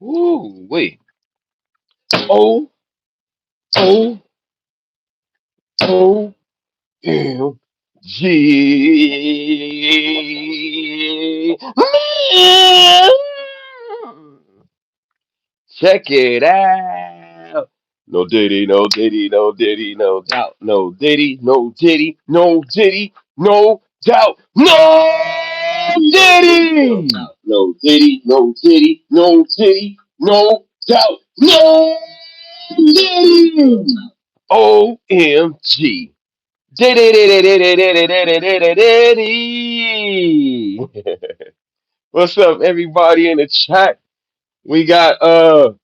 Ooh, wait. O O O M G. Man, check it out. No Diddy, no Diddy, no Diddy, no doubt. No Diddy, no Diddy, no Diddy, no doubt. No Diddy! No Diddy, no Diddy, no Diddy, no doubt. No Diddy! OMG. Diddy, diddy, diddy, diddy, diddy, diddy, diddy. What's up, everybody in the chat? We got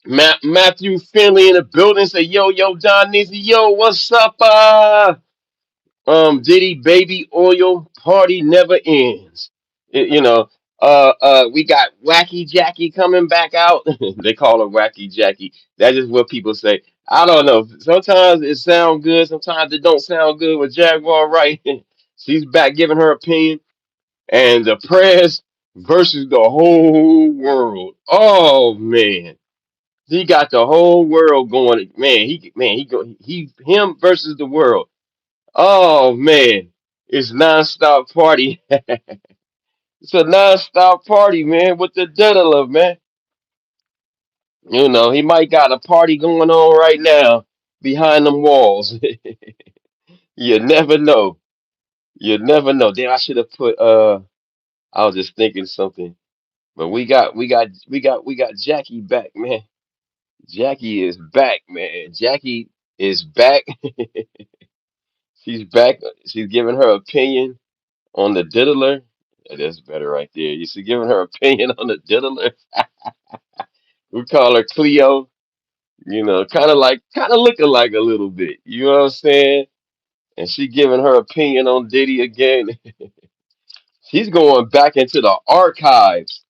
Matthew Finley in the building. Say yo Don Nizzy, yo, what's up? Diddy baby oil party never ends. You know, we got Wacky Jackie coming back out. They call her Wacky Jackie. That's just what people say. I don't know. Sometimes it sounds good, sometimes it don't sound good with Jaguar, right? She's back giving her opinion. And the Prez versus the whole world. Oh man. He got the whole world going. Him versus the world. Oh man, it's nonstop party. It's a nonstop party, man, with the diddler, man. You know, he might got a party going on right now behind them walls. You never know. You never know. Damn, I should have put I was just thinking something. But we got Jackie back, man. Jackie is back, man. Jackie is back. She's back. She's giving her opinion on the diddler. Yeah, that's better right there. You see, giving her opinion on the diddler. We call her Cleo. You know, kind of looking like a little bit. You know what I'm saying? And she giving her opinion on Diddy again. She's going back into the archives.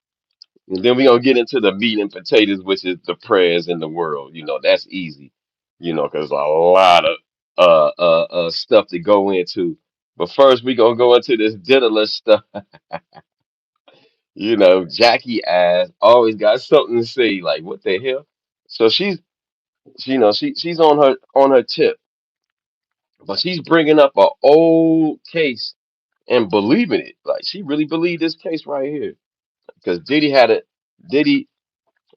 And then we're gonna get into the meat and potatoes, which is the prayers in the world. You know, that's easy. You know, because a lot of stuff to go into. But first, we're gonna go into this diddler stuff. You know, Jackie ass always got something to say. Like, what the hell? So she's on her tip, but she's bringing up an old case and believing it. Like, she really believed this case right here because Diddy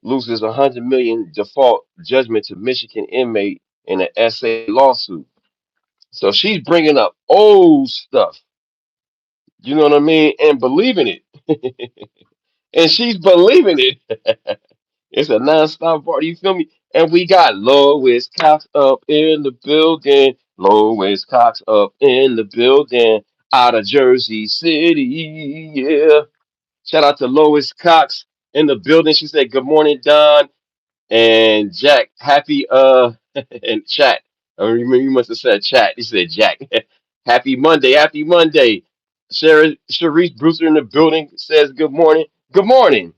loses 100 million default judgment to Michigan inmate in an SA lawsuit. So she's bringing up old stuff. You know what I mean? And believing it. And she's believing it. It's a nonstop party. You feel me? And we got Lois Cox up in the building. Lois Cox up in the building. Out of Jersey City. Yeah. Shout out to Lois Cox in the building. She said, "Good morning, Don and Jack. Happy and chat." You must have said chat. He said Jack. Happy Monday. Happy Monday. Sharice Brewster in the building says good morning. Good morning.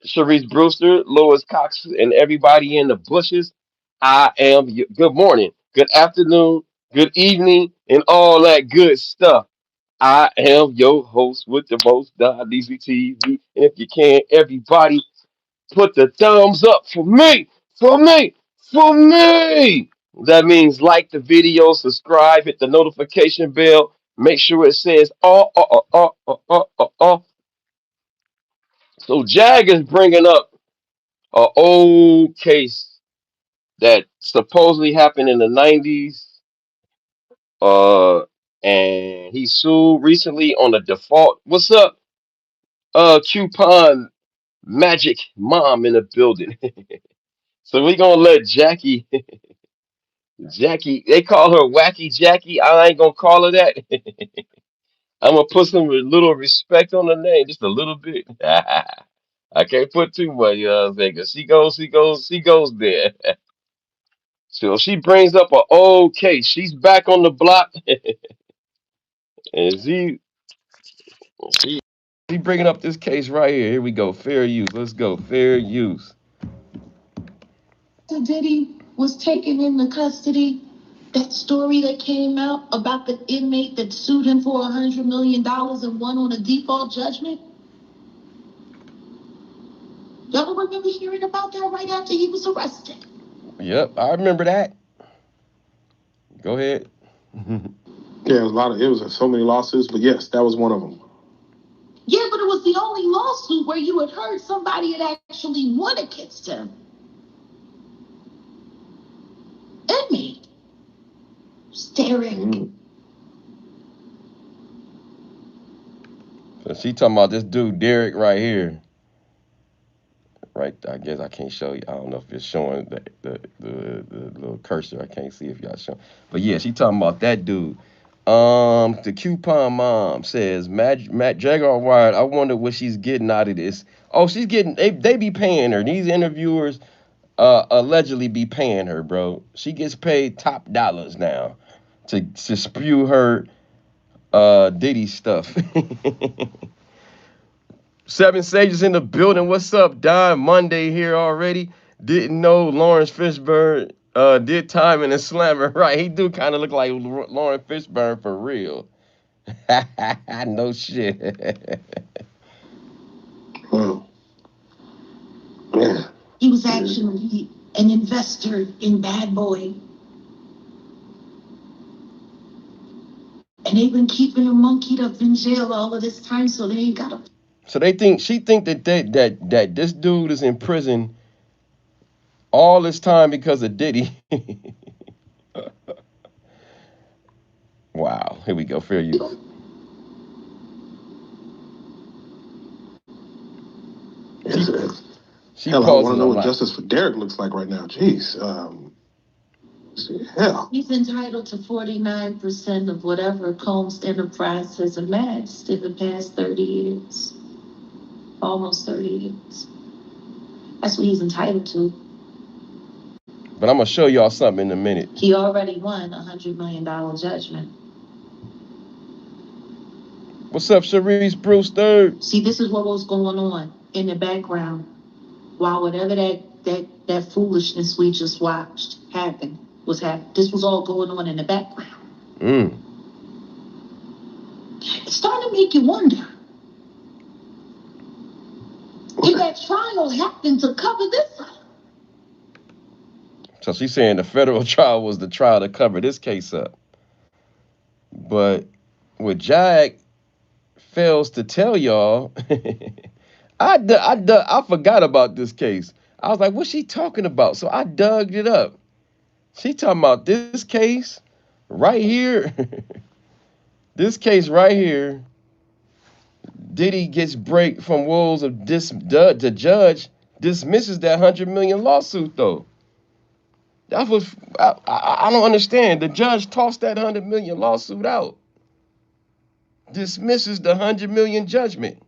Sharice Brewster, Lois Cox, and everybody in the bushes. Good morning, good afternoon, good evening, and all that good stuff. I am your host with the most, Don DCTV. And if you can, everybody put the thumbs up for me, for me, for me. That means like the video, subscribe, hit the notification bell, make sure it says oh. So Jag is bringing up an old case that supposedly happened in the 90s. Uh, and he sued recently on a default. What's up, coupon magic mom in the building? So we gonna let Jackie, Jackie. They call her Wacky Jackie. I ain't gonna call her that. I'm gonna put some little respect on the name, just a little bit. I can't put too much, you know what I'm saying? 'Cause she goes there. So she brings up an old case. She's back on the block, and she she bringing up this case right here. Here we go. Fair use. Let's go. Fair use. Diddy was taken into custody. That story that came out about the inmate that sued him for $100 million and won on a default judgment. Y'all remember hearing about that right after he was arrested? Yep, I remember that. Go ahead. Yeah, it was a lot of it was so many lawsuits, but yes, that was one of them. Yeah, but it was the only lawsuit where you had heard somebody had actually won against him. Inmate. Staring. So she talking about this dude Derek right here. Right, I guess I can't show you. I don't know if it's showing the little cursor. I can't see if y'all showing. But yeah, she talking about that dude. The coupon mom says Matt Jaguar Wired. I wonder what she's getting out of this. Oh, she's getting they be paying her. These interviewers allegedly be paying her, bro. She gets paid top dollars now to spew her Diddy stuff. Seven Sages in the building. What's up, Don? Monday here already. Didn't know Lawrence Fishburne did time in a slammer. Right, he do kind of look like Lawrence Fishburne for real. No shit. Wow. Yeah. He was actually an investor in Bad Boy. And they've been keeping him monkeyed up in jail all of this time, so they ain't got him. So she think that this dude is in prison all this time because of Diddy. Wow, here we go. Fair use. She Hell, I want to pausing know a what lot. justice for Derek looks like right now. Jeez. Hell. He's entitled to 49% of whatever Combs Enterprise has amassed in the past 30 years. Almost 30 years. That's what he's entitled to. But I'm gonna show y'all something in a minute. He already won $100 million judgment. What's up, Sharice Brewster? See, this is what was going on in the background while whatever that foolishness we just watched happened was happening. This was all going on in the background. Mm. It's starting to make you wonder if that trial happened to cover this up. So she's saying the federal trial was the trial to cover this case up. But what Jag fails to tell y'all, I forgot about this case. I was like, what's she talking about? So I dug it up. She talking about this case right here. This case right here. Diddy gets break from wolves of the judge dismisses that 100 million lawsuit though. That's what I don't understand. The judge tossed that 100 million lawsuit out. Dismisses the 100 million judgment.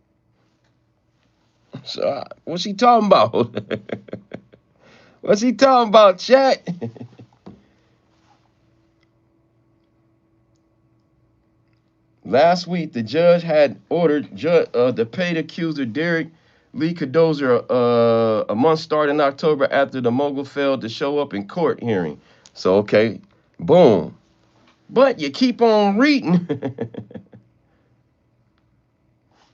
So what's he talking about? What's he talking about, chat? Last week, the judge had ordered the paid accuser Derek Lee Cadozer a month starting in October after the mogul failed to show up in court hearing. So okay, boom. But you keep on reading.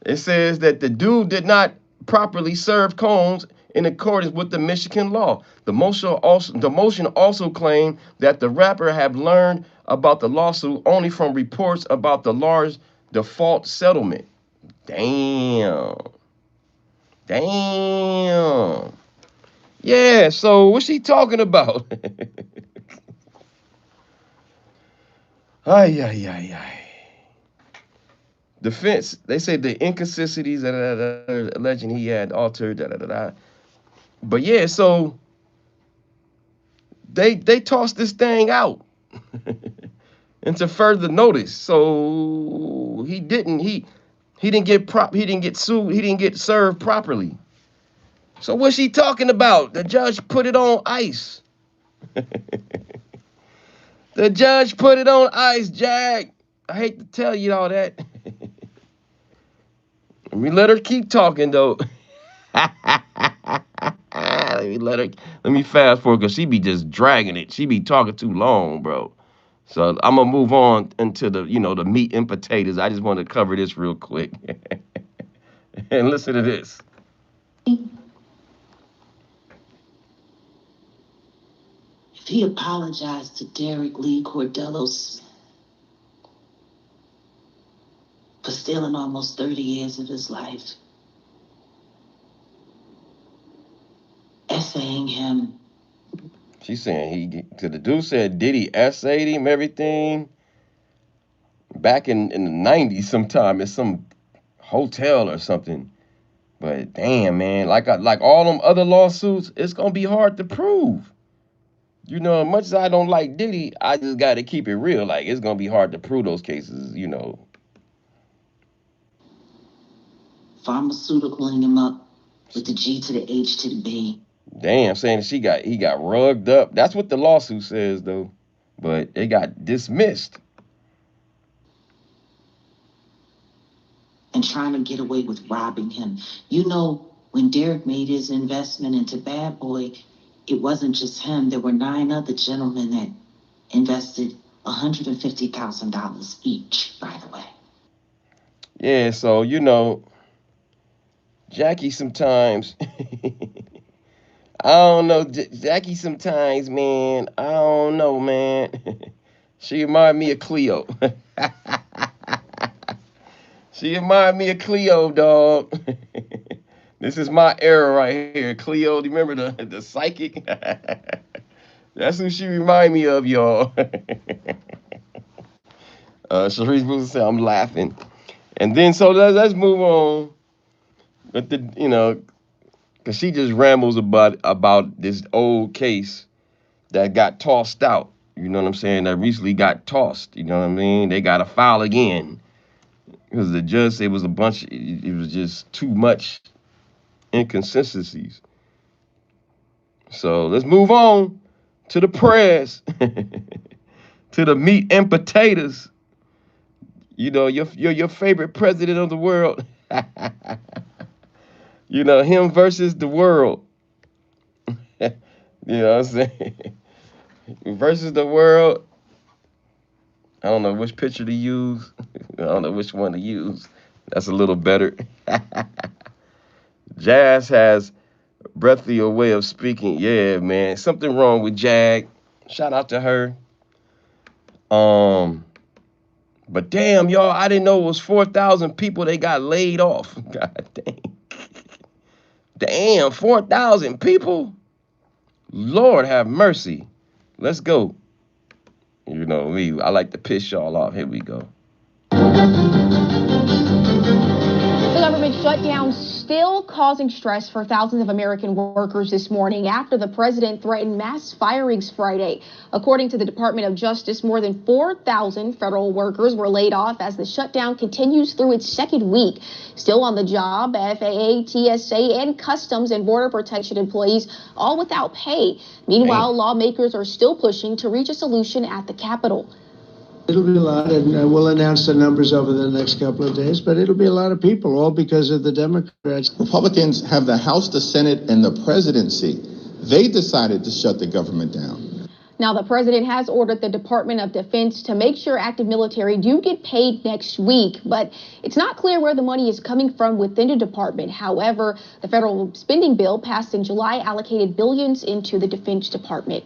It says that the dude did not properly serve Combs in accordance with the Michigan law. The motion also claimed that the rapper had learned about the lawsuit only from reports about the large default settlement. Damn. Damn. Yeah, so what's she talking about? Ay, ay, ay, ay. Defense, they say the inconsistencies alleging he had altered, But yeah, so they tossed this thing out into further notice. So he didn't get he didn't get sued, he didn't get served properly. So what's she talking about? The judge put it on ice. The judge put it on ice, Jack. I hate to tell you all that. Let me let her keep talking though. Let me fast forward because she be just dragging it. She be talking too long, bro. So I'm gonna move on into the meat and potatoes. I just want to cover this real quick. And listen to this. If he apologized to Derek Lee Cordellos for stealing almost 30 years of his life, essaying him. She's saying to the dude said Diddy essayed him everything back in the 90s sometime at some hotel or something. But damn, man, like all them other lawsuits, it's gonna be hard to prove. You know, as much as I don't like Diddy, I just got to keep it real. Like it's gonna be hard to prove those cases. You know. Pharmaceuticaling him up with the G to the H to the B. Damn, saying he got rugged up. That's what the lawsuit says though. But it got dismissed. And trying to get away with robbing him. You know, when Derek made his investment into Bad Boy, it wasn't just him. There were 9 other gentlemen that invested $150,000 each, by the way. Yeah, so you know, Jackie sometimes I don't know, Jackie sometimes, man. I don't know, man. She remind me of Cleo. She remind me of Cleo, dog. This is my era right here. Cleo, do you remember the psychic? That's who she remind me of, y'all. Sharice Booster said, I'm laughing. And then so let's move on. But because she just rambles about this old case that got tossed out. You know what I'm saying? That recently got tossed. You know what I mean? They got to file again because the judge said it was a bunch. It was just too much inconsistencies. So let's move on to the Prez, to the meat and potatoes. You know your favorite president of the world. You know him versus the world. You know what I'm saying? Versus the world. I don't know which picture to use. I don't know which one to use. That's a little better. Jazz has breathier way of speaking. Yeah, man. Something wrong with Jag. Shout out to her. Um, but damn, y'all, I didn't know it was 4,000 people they got laid off. God dang. Damn, 4,000 people? Lord have mercy. Let's go. You know me, I like to piss y'all off. Here we go. The government shutdown still causing stress for thousands of American workers this morning after the president threatened mass firings Friday. According to the Department of Justice, more than 4,000 federal workers were laid off as the shutdown continues through its second week. Still on the job, FAA, TSA, and Customs and Border Protection employees all without pay. Meanwhile, Damn. lawmakers are still pushing to reach a solution at the Capitol. It'll be a lot, and we'll announce the numbers over the next couple of days, but it'll be a lot of people, all because of the Democrats. Republicans have the House, the Senate, and the presidency. They decided to shut the government down. Now, the president has ordered the Department of Defense to make sure active military do get paid next week, but it's not clear where the money is coming from within the department. However, the federal spending bill passed in July allocated billions into the Defense Department.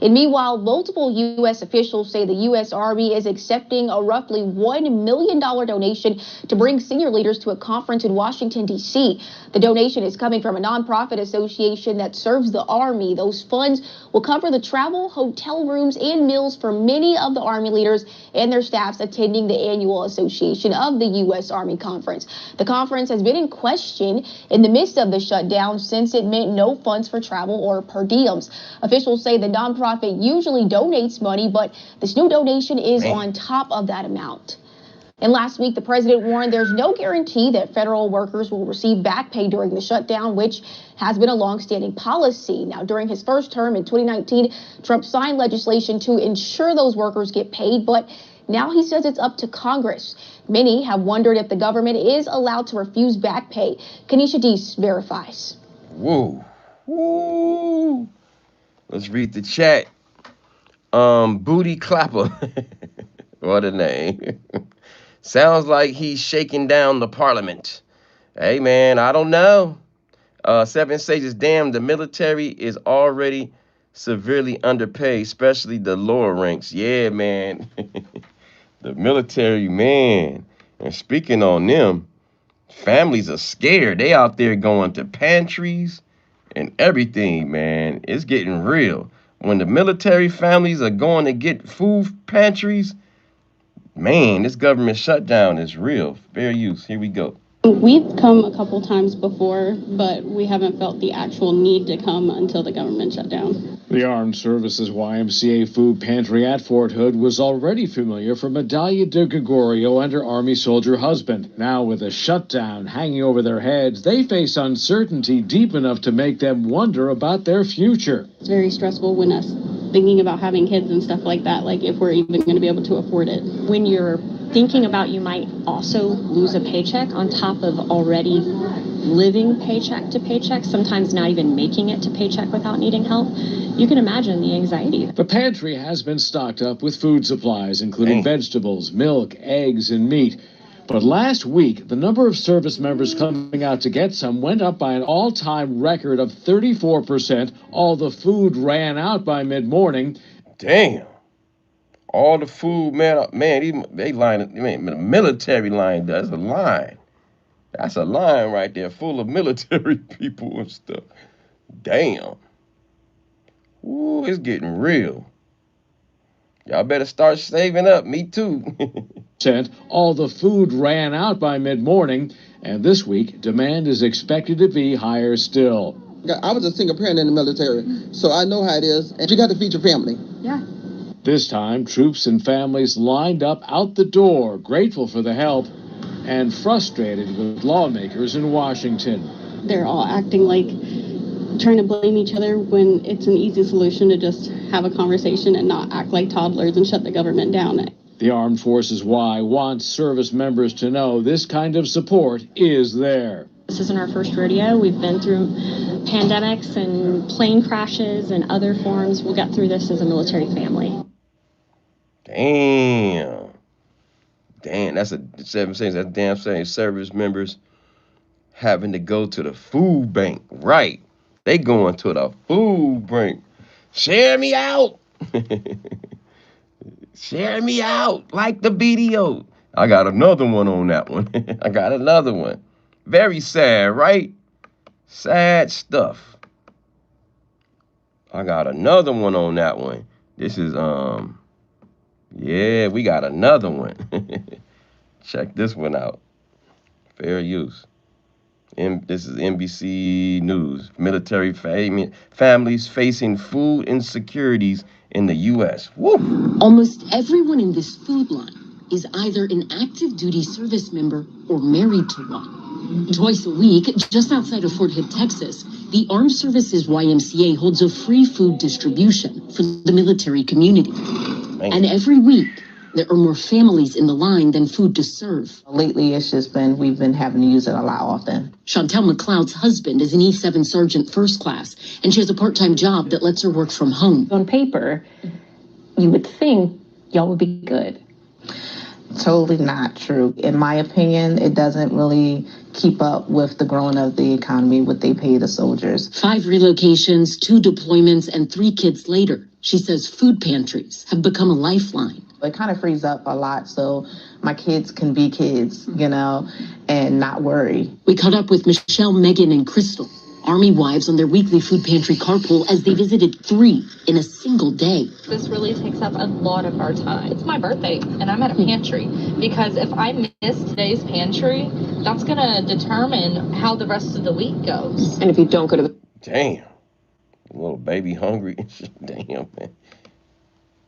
And meanwhile, multiple U.S. officials say the U.S. Army is accepting a roughly $1 million donation to bring senior leaders to a conference in Washington, D.C. The donation is coming from a nonprofit association that serves the Army. Those funds will cover the travel, hotel rooms, and meals for many of the Army leaders and their staffs attending the annual Association of the U.S. Army Conference. The conference has been in question in the midst of the shutdown since it meant no funds for travel or per diems. Officials say the nonprofit usually donates money, but this new donation is on top of that amount. And last week, the president warned there's no guarantee that federal workers will receive back pay during the shutdown, which has been a longstanding policy. Now, during his first term in 2019, Trump signed legislation to ensure those workers get paid, but now he says it's up to Congress. Many have wondered if the government is allowed to refuse back pay. Kanisha Deese verifies. Whoa. Woo. Let's read the chat. Booty Clapper. What a name. Sounds like he's shaking down the parliament. Hey, man, I don't know. Seven Sages, damn, the military is already severely underpaid, especially the lower ranks. Yeah, man. The military, man. And speaking on them, families are scared. They out there going to pantries and everything, man. It's getting real. When the military families are going to get food pantries, man, this government shutdown is real. Fair use. Here we go. We've come a couple times before, but we haven't felt the actual need to come until the government shut down. The Armed Services YMCA food pantry at Fort Hood was already familiar for Medaglia de Gregorio and her Army soldier husband. Now, with a shutdown hanging over their heads, they face uncertainty deep enough to make them wonder about their future. It's very stressful when us thinking about having kids and stuff like that, like if we're even going to be able to afford it. When you're thinking about you might also lose a paycheck on top of already living paycheck to paycheck, sometimes not even making it to paycheck without needing help, you can imagine the anxiety. The pantry has been stocked up with food supplies, including vegetables, milk, eggs, and meat. But last week, the number of service members coming out to get some went up by an all-time record of 34%. All the food ran out by mid-morning. Damn. All the food, man, they line, man, the military line, that's a line. That's a line right there full of military people and stuff. Damn. Ooh, it's getting real. Y'all better start saving up. Me too. All the food ran out by mid-morning, and this week, demand is expected to be higher still. I was a single parent in the military, so I know how it is, and you got to feed your family. Yeah. This time, troops and families lined up out the door, grateful for the help, and frustrated with lawmakers in Washington. They're all acting like trying to blame each other when it's an easy solution to just have a conversation and not act like toddlers and shut the government down. The Armed Forces Y wants service members to know this kind of support is there. This isn't our first rodeo. We've been through pandemics and plane crashes and other forms. We'll get through this as a military family. Damn. Damn, that's a 7 things. That's damn saying service members having to go to the food bank. Right. They going to the food bank. Share me out. Share me out like the BDO. I got another one on that one. I got another one. Very sad, right? Sad stuff. I got another one on that one. This is, yeah, we got another one. Check this one out. Fair use. This is NBC News. Military families facing food insecurities in the U.S. Woo! Almost everyone in this food line is either an active duty service member or married to one. Twice a week, just outside of Fort Hood, Texas, the Armed Services YMCA holds a free food distribution for the military community. Man. And every week, there are more families in the line than food to serve. Lately, it's just been, we've been having to use it a lot often. Chantel McLeod's husband is an E7 Sergeant First Class, and she has a part-time job that lets her work from home. On paper, you would think y'all would be good. Totally not true. In my opinion, it doesn't really keep up with the growing of the economy, what they pay the soldiers. 5 relocations, 2 deployments, and 3 kids later, she says food pantries have become a lifeline. It kind of frees up a lot so my kids can be kids, you know, and not worry. We caught up with Michelle, Megan, and Crystal, Army wives on their weekly food pantry carpool as they visited 3 in a single day. This really takes up a lot of our time. It's my birthday and I'm at a pantry because if I miss today's pantry, that's going to determine how the rest of the week goes. And if you don't go to the Damn. Little baby hungry. Damn, man.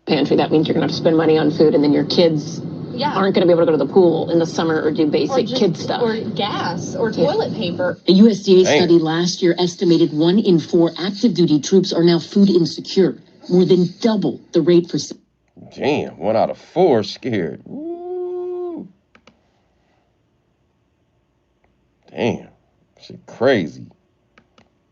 Pantry, that means you're going to have to spend money on food, and then your kids aren't going to be able to go to the pool in the summer or do basic kid stuff. Or gas or toilet paper. A USDA study last year estimated 1 in 4 active duty troops are now food insecure, more than double the rate for... Damn, 1 out of 4 scared. Woo. Damn, shit crazy.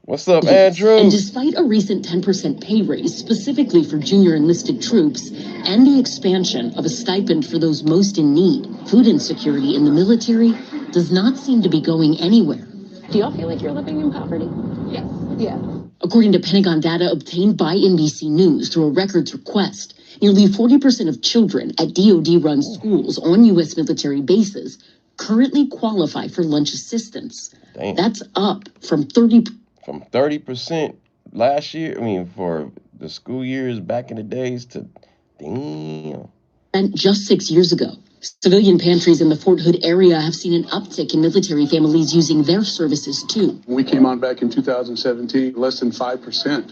What's up, Andrew? And despite a recent 10% pay raise specifically for junior enlisted troops and the expansion of a stipend for those most in need, food insecurity in the military does not seem to be going anywhere. Do y'all feel like you're living in poverty? Yes. Yeah. According to Pentagon data obtained by NBC News through a records request, nearly 40% of children at DoD-run schools on U.S. military bases currently qualify for lunch assistance. Damn. That's up from 30% last year. I mean, for the school years back in the days to damn. And just 6 years ago. Civilian pantries in the Fort Hood area have seen an uptick in military families using their services too. When we came on back in 2017, less than 5%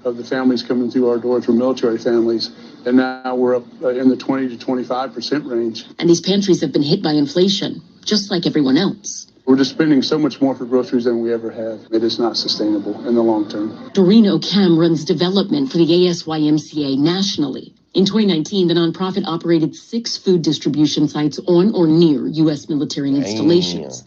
of the families coming through our doors were military families, and now we're up in the 20 to 25% range. And these pantries have been hit by inflation, just like everyone else. We're just spending so much more for groceries than we ever have. It is not sustainable in the long term. Doreen O'Cam runs development for the ASYMCA nationally. In 2019, the nonprofit operated 6 food distribution sites on or near U.S. military installations.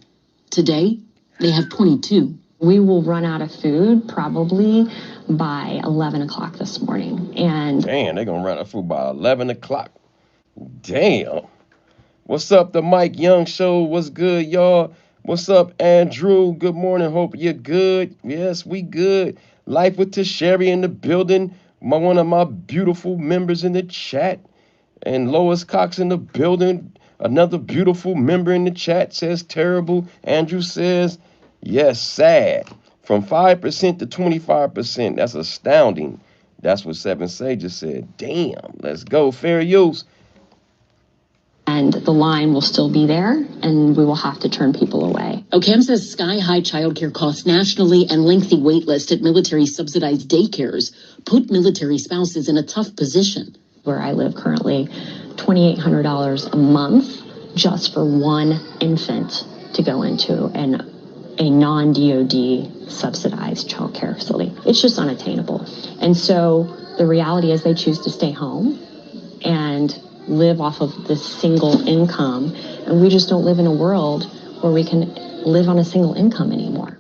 Today, they have 22. We will run out of food probably by 11 o'clock this morning. And damn, they're going to run out of food by 11 o'clock. Damn. What's up, the Mike Young Show? What's good, y'all? What's up, Andrew? Good morning. Hope you're good. Yes, we good. Life with Tasheri in the building. One of my beautiful members in the chat. And Lois Cox in the building. Another beautiful member in the chat says terrible. Andrew says, yes, sad. From 5% to 25%. That's astounding. That's what Seven Sages said. Damn. Let's go. Fair use. And the line will still be there, and we will have to turn people away. O'Cam says sky-high childcare costs nationally and lengthy wait lists at military-subsidized daycares put military spouses in a tough position. Where I live currently, $2,800 a month just for one infant to go into a non-DoD subsidized childcare facility. It's just unattainable. And so the reality is they choose to stay home and live off of this single income, and we just don't live in a world where we can live on a single income anymore.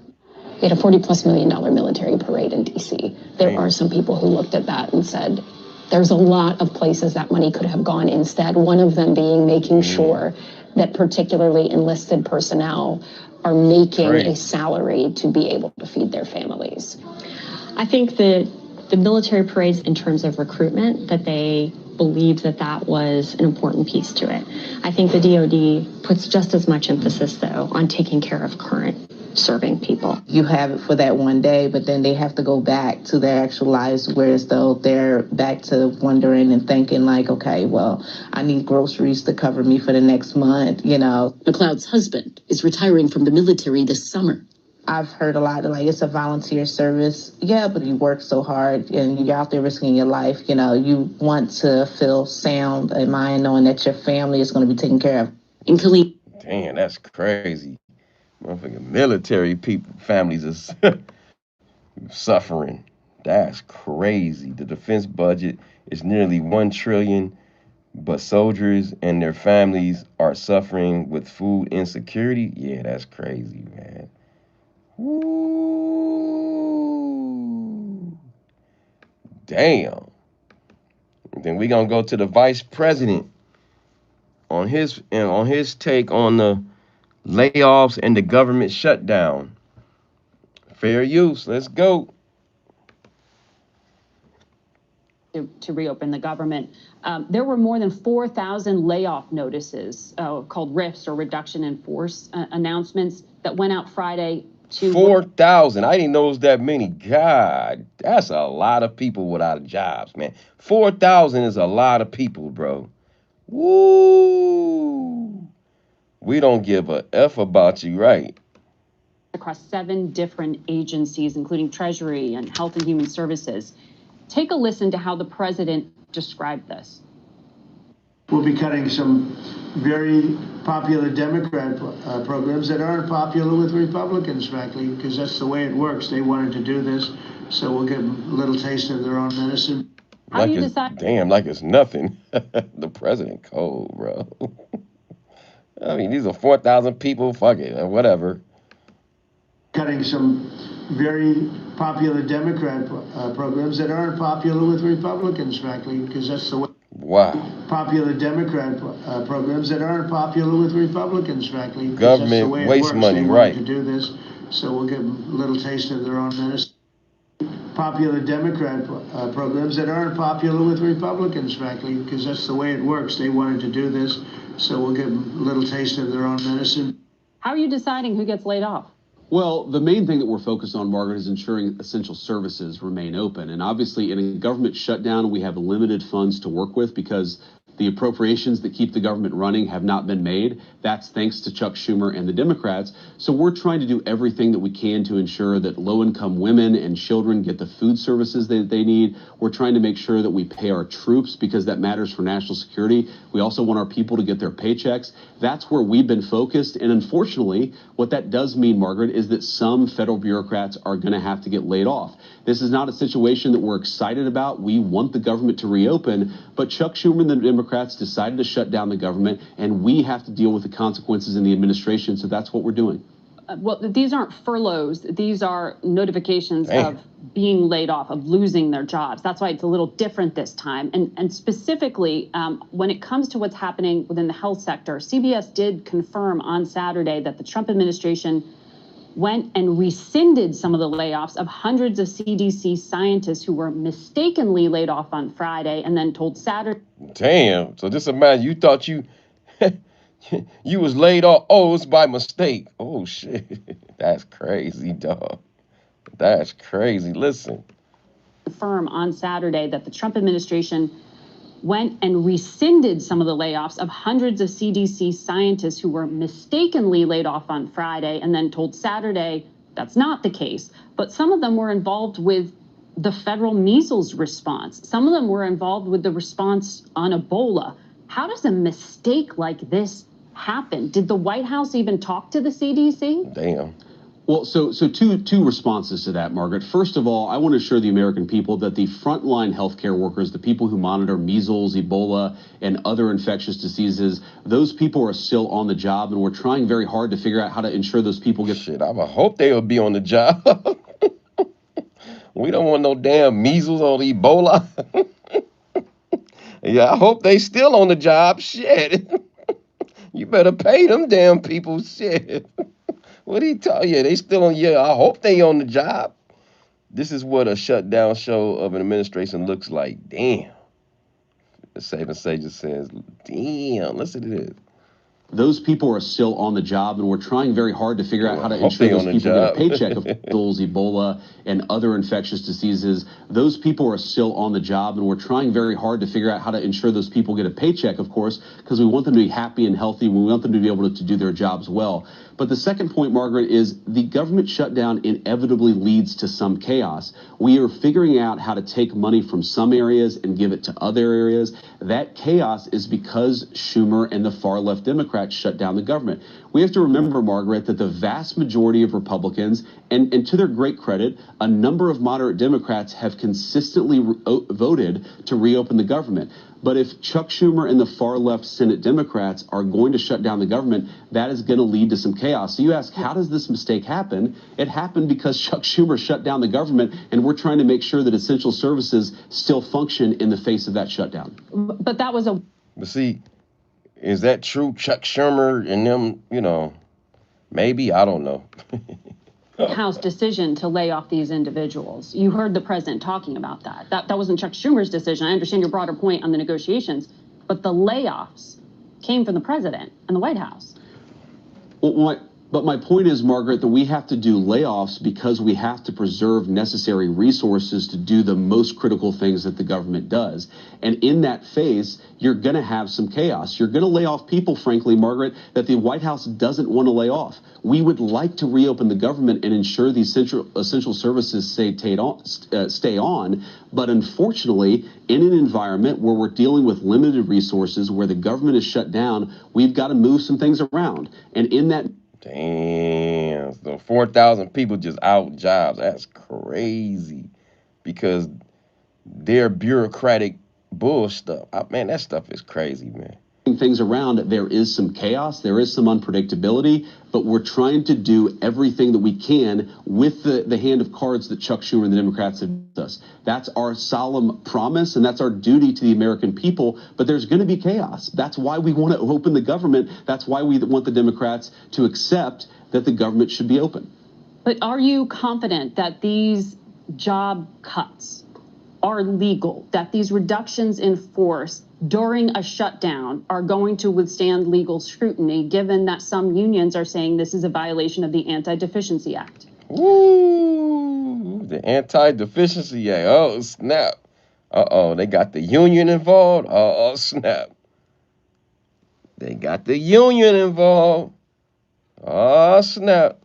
We had a $40+ million military parade in DC. There are some people who looked at that and said, there's a lot of places that money could have gone instead, one of them being making sure that particularly enlisted personnel are making a salary to be able to feed their families. I think that the military parades, in terms of recruitment, that they believed that was an important piece to it. I think the DoD puts just as much emphasis, though, on taking care of current serving people. You have it for that one day, but then they have to go back to their actual lives, whereas though they're back to wondering and thinking like, okay, well, I need groceries to cover me for the next month, you know. McLeod's husband is retiring from the military this summer. I've heard a lot of like, it's a volunteer service. Yeah, but you work so hard and you're out there risking your life. You know, you want to feel sound in mind knowing that your family is going to be taken care of. In Khalid. Damn, that's crazy. Motherfucking military people, families are suffering. That's crazy. The defense budget is nearly $1 trillion, but soldiers and their families are suffering with food insecurity. Yeah, that's crazy, man. Ooh. Damn. Then we gonna go to the vice president on his take on the layoffs and the government shutdown. Fair use. Let's go. To reopen the government. There were more than 4,000 layoff notices called RIFs, or reduction in force announcements, that went out Friday. 4,000. I didn't know it was that many. God, that's a lot of people without jobs, man. 4,000 is a lot of people, bro. Woo! We don't give a F about you, right? Across 7 different agencies, including Treasury and Health and Human Services. Take a listen to how the president described this. We'll be cutting some very popular Democrat programs that aren't popular with Republicans, frankly, because that's the way it works. They wanted to do this, so we'll give them a little taste of their own medicine. How do you decide? Damn, like it's nothing. The president cold, bro. I mean, these are 4,000 people. Fuck it, whatever. Cutting some very popular Democrat programs that aren't popular with Republicans, frankly, because that's the way. Wow. Popular Democrat programs that aren't popular with Republicans, frankly. Government waste money, they right? To do this, so we'll give them a little taste of their own medicine. popular Democrat programs that aren't popular with Republicans, frankly, because that's the way it works. They wanted to do this, so we'll give them a little taste of their own medicine. How are you deciding who gets laid off? Well, the main thing that we're focused on, Margaret, is ensuring essential services remain open. And obviously, in a government shutdown, we have limited funds to work with because the appropriations that keep the government running have not been made. That's thanks to Chuck Schumer and the Democrats. So we're trying to do everything that we can to ensure that low-income women and children get the food services that they need. We're trying to make sure that we pay our troops because that matters for national security. We also want our people to get their paychecks. That's where we've been focused. And unfortunately, what that does mean, Margaret, is that some federal bureaucrats are going to have to get laid off. This is not a situation that we're excited about. We want the government to reopen, but Chuck Schumer and the Democrats decided to shut down the government, and we have to deal with the consequences in the administration, so that's what we're doing. Well, these aren't furloughs. These are notifications of being laid off, of losing their jobs. That's why it's a little different this time. And specifically, when it comes to what's happening within the health sector, CBS did confirm on Saturday that the Trump administration went and rescinded some of the layoffs of hundreds of CDC scientists who were mistakenly laid off on Friday and then told Saturday. Damn. So just imagine you thought you you was laid off. Oh, it's by mistake. Oh shit. That's crazy, dog. That's crazy. Listen. Confirm on Saturday that the Trump administration went and rescinded some of the layoffs of hundreds of CDC scientists who were mistakenly laid off on Friday and then told Saturday that's not the case. But some of them were involved with the federal measles response. Some of them were involved with the response on Ebola. How does a mistake like this happen? Did the White House even talk to the CDC? Damn. Well, so two responses to that, Margaret. First of all, I want to assure the American people that the frontline healthcare workers, the people who monitor measles, Ebola, and other infectious diseases, those people are still on the job, and we're trying very hard to figure out how to ensure those people get. Shit, I would hope they will be on the job. We don't want no damn measles or Ebola. Yeah, I hope they still on the job. Shit. You better pay them damn people. Shit. What did he tell you? They still on, yeah, I hope they on the job. This is what a shutdown show of an administration looks like. Damn. The Safe and Sage says, damn, listen to this. Those people are still on the job, and we're trying very hard to figure out how to ensure those people get a paycheck of measles, Ebola, and other infectious diseases. Those people are still on the job, and we're trying very hard to figure out how to ensure those people get a paycheck, of course, because we want them to be happy and healthy. We want them to be able to do their jobs well. But the second point, Margaret, is the government shutdown inevitably leads to some chaos. We are figuring out how to take money from some areas and give it to other areas. That chaos is because Schumer and the far left Democrats shut down the government. We have to remember, Margaret, that the vast majority of Republicans, and to their great credit, a number of moderate Democrats have consistently voted to reopen the government. But if Chuck Schumer and the far left Senate Democrats are going to shut down the government, that is going to lead to some chaos. So you ask, how does this mistake happen? It happened because Chuck Schumer shut down the government, and we're trying to make sure that essential services still function in the face of that shutdown. But that was a... But see, is that true? Chuck Schumer and them, you know, maybe, I don't know. House decision to lay off these individuals. You heard the president talking about that. That wasn't Chuck Schumer's decision. I understand your broader point on the negotiations, but the layoffs came from the president and the White House. But my point is, Margaret, that we have to do layoffs because we have to preserve necessary resources to do the most critical things that the government does. And in that phase, you're going to have some chaos. You're going to lay off people, frankly, Margaret, that the White House doesn't want to lay off. We would like to reopen the government and ensure these essential services stay on. But unfortunately, in an environment where we're dealing with limited resources, where the government is shut down, we've got to move some things around. And in that... Damn, so 4,000 people just out jobs. That's crazy because their bureaucratic bull stuff. Man, that stuff is crazy, man. Things around, there is some chaos, there is some unpredictability, but we're trying to do everything that we can with the hand of cards that Chuck Schumer and the Democrats have given us. That's our solemn promise, and that's our duty to the American people, but there's going to be chaos. That's why we want to open the government. That's why we want the Democrats to accept that the government should be open. But are you confident that these job cuts are legal, that these reductions in force during a shutdown are going to withstand legal scrutiny, given that some unions are saying this is a violation of the Anti-Deficiency Act. Ooh, the Anti-Deficiency Act. Oh, snap. Uh-oh, they got the union involved. Oh, snap. They got the union involved. Oh, snap.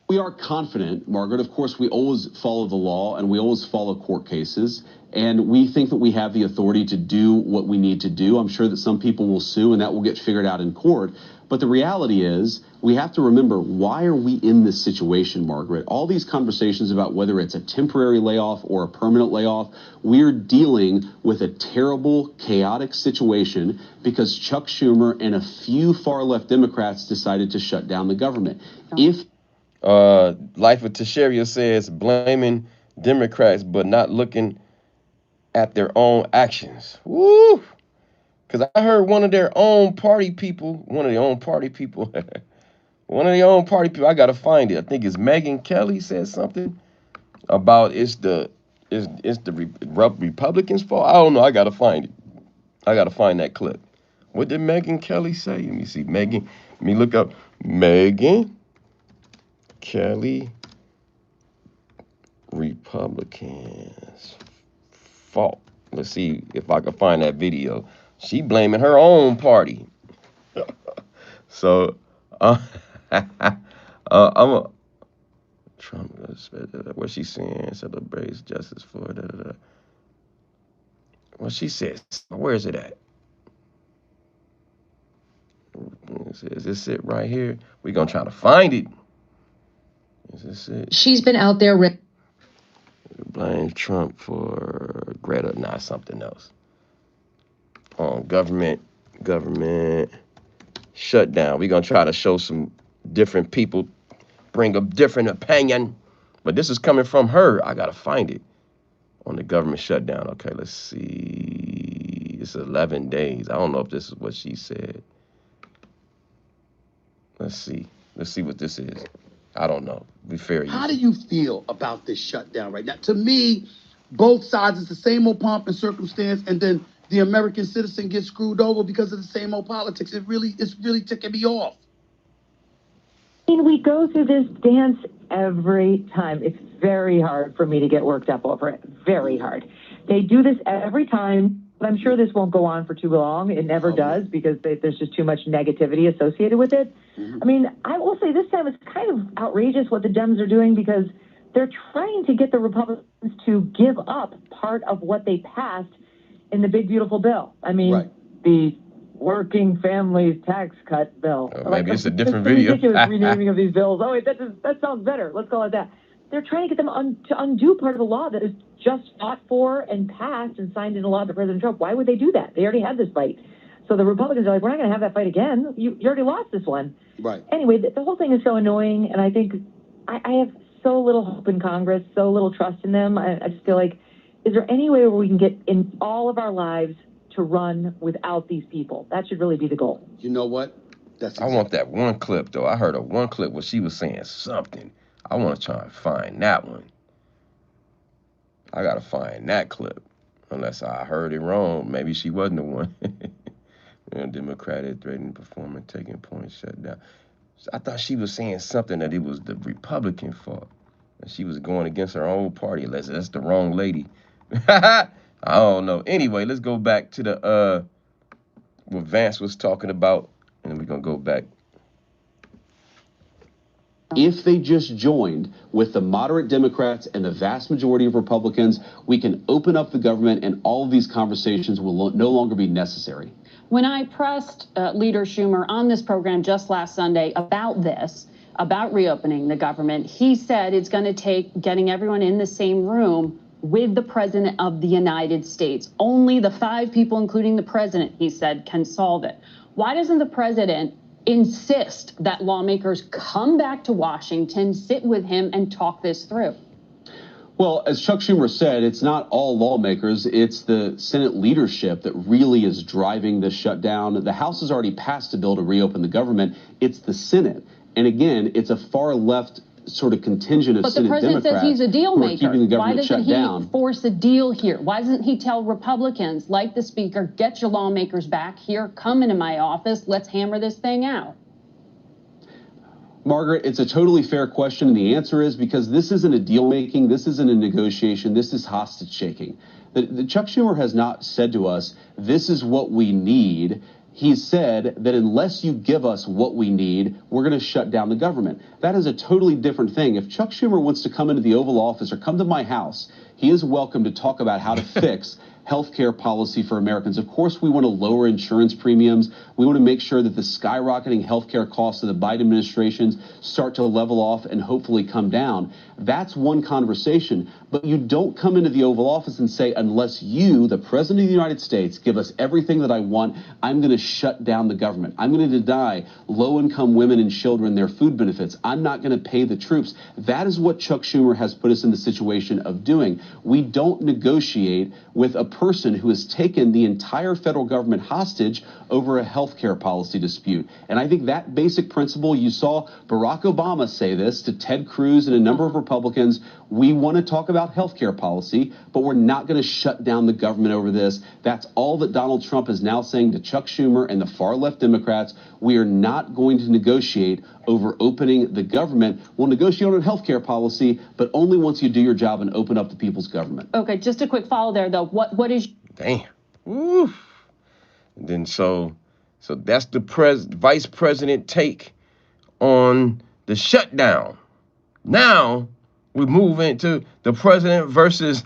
We are confident, Margaret. Of course, we always follow the law and we always follow court cases. And we think that we have the authority to do what we need to do. I'm sure that some people will sue and that will get figured out in court. But the reality is, we have to remember, why are we in this situation, Margaret? All these conversations about whether it's a temporary layoff or a permanent layoff, we're dealing with a terrible, chaotic situation because Chuck Schumer and a few far-left Democrats decided to shut down the government. If Life of Tasharia says blaming Democrats but not looking at their own actions. Woo! Because I heard one of their own party people, I got to find it. I think it's Megyn Kelly said something about it's the Republicans' fault. I don't know. I got to find it. I got to find that clip. What did Megyn Kelly say? Let me see. Let me look up Megyn Kelly Republicans fault. Let's see if I can find that video. She blaming her own party. So, I'm a Trump. What she saying? Celebrates justice for. What she says. Where is it at? Is this it right here? We're gonna try to find it. Is this it? She's been out there. Blame Trump for Greta, not something else. Government shutdown. We're gonna try to show some different people, bring a different opinion. But this is coming from her. I gotta find it. On the government shutdown. Okay, let's see. It's 11 days. I don't know if this is what she said. Let's see. Let's see what this is. I don't know. Be fair. How do you feel about this shutdown right now? To me, both sides, it's the same old pomp and circumstance, and then the American citizen gets screwed over because of the same old politics. It's really ticking me off. We go through this dance every time. It's very hard for me to get worked up over it. Very hard. They do this every time, but I'm sure this won't go on for too long. It never does because there's just too much negativity associated with it. I mean, I will say this time it's kind of outrageous what the Dems are doing because they're trying to get the Republicans to give up part of what they passed in the big, beautiful bill. I mean, the working families tax cut bill. Maybe it's a different video. Ridiculous renaming of these bills. Oh, wait, that sounds better. Let's call it that. They're trying to get them to undo part of the law that is just fought for and passed and signed into law by President Trump. Why would they do that? They already had this fight. So the Republicans are like, we're not going to have that fight again. You already lost this one. Right. Anyway, the whole thing is so annoying, and I think I have so little hope in Congress, so little trust in them. I just feel like, is there any way where we can get in all of our lives to run without these people? That should really be the goal. You know what? I want that one clip, though. I heard one clip where she was saying something. I want to try and find that one. I got to find that clip. Unless I heard it wrong. Maybe she wasn't the one. Democratic threatening performance, taking points, shut down. I thought she was saying something that it was the Republican fault. And she was going against her own party. That's the wrong lady. I don't know. Anyway, let's go back to the what Vance was talking about. And we're going to go back. If they just joined with the moderate Democrats and the vast majority of Republicans, we can open up the government and all of these conversations will no longer be necessary. When I pressed Leader Schumer on this program just last Sunday about this, about reopening the government, he said it's going to take getting everyone in the same room with the President of the United States. Only the 5 people, including the President, he said, can solve it. Why doesn't the President insist that lawmakers come back to Washington, sit with him, and talk this through? Well, as Chuck Schumer said, it's not all lawmakers. It's the Senate leadership that really is driving this shutdown. The House has already passed a bill to reopen the government. It's the Senate. And again, it's a far left sort of contingent of But the Senate president says Democrats he's a deal who are maker. keeping the Why government doesn't shut he down. force a deal here? Why doesn't he tell Republicans, like the speaker, get your lawmakers back here, come into my office, let's hammer this thing out? Margaret, it's a totally fair question, and the answer is because this isn't a deal making, this isn't a negotiation, this is hostage shaking. The Chuck Schumer has not said to us, this is what we need. He's said that unless you give us what we need, we're going to shut down the government. That is a totally different thing. If Chuck Schumer wants to come into the Oval Office or come to my house, he is welcome to talk about how to fix healthcare policy for Americans. Of course, we want to lower insurance premiums. We want to make sure that the skyrocketing healthcare costs of the Biden administrations start to level off and hopefully come down. That's one conversation. But you don't come into the Oval Office and say, unless you, the President of the United States, give us everything that I want, I'm going to shut down the government. I'm going to deny low-income women and children their food benefits. I'm not going to pay the troops. That is what Chuck Schumer has put us in the situation of doing. We don't negotiate with a person who has taken the entire federal government hostage over a health care policy dispute. And I think that basic principle, you saw Barack Obama say this to Ted Cruz and a number of Republicans. We want to talk about health care policy, but we're not going to shut down the government over this. That's all that Donald Trump is now saying to Chuck Schumer and the far left Democrats. We are not going to negotiate over opening the government. We'll negotiate on health care policy, but only once you do your job and open up the people's government. Okay, just a quick follow there, though. What is... Damn. Woo. And then so that's the vice president take on the shutdown. Now we move into the president versus.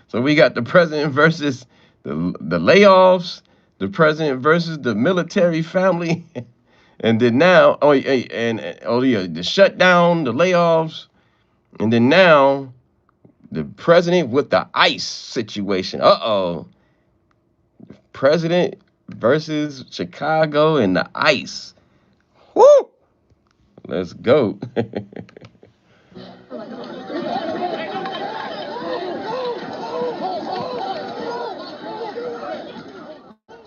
So we got the president versus the layoffs, the president versus the military family, and then now the shutdown, the layoffs, and then now the president with the ICE situation. President versus Chicago and the ICE. Woo! Let's go.